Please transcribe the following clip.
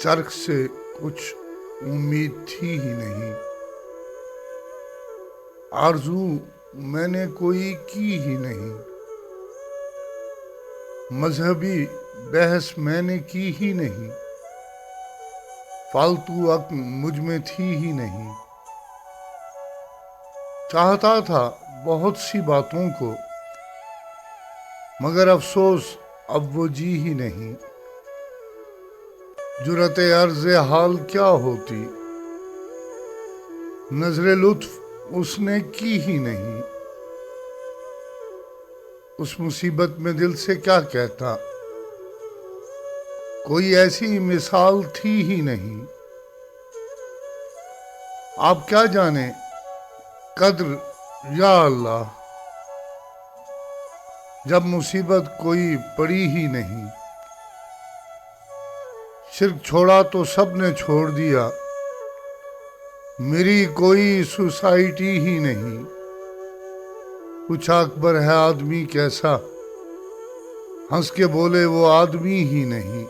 چرخ سے کچھ امید تھی ہی نہیں، آرزو میں نے کوئی کی ہی نہیں، مذہبی بحث میں نے کی ہی نہیں، فالتو عقل مجھ میں تھی ہی نہیں۔ چاہتا تھا بہت سی باتوں کو، مگر افسوس اب وہ جی ہی نہیں۔ جرأت عرض حال کیا ہوتی، نظر لطف اس نے کی ہی نہیں۔ اس مصیبت میں دل سے کیا کہتا، کوئی ایسی مثال تھی ہی نہیں۔ آپ کیا جانے قدر یا اللہ، جب مصیبت کوئی پڑی ہی نہیں۔ شرک چھوڑا تو سب نے چھوڑ دیا، میری کوئی سوسائٹی ہی نہیں۔ پوچھا اکبر ہے آدمی کیسا، ہنس کے بولے وہ آدمی ہی نہیں۔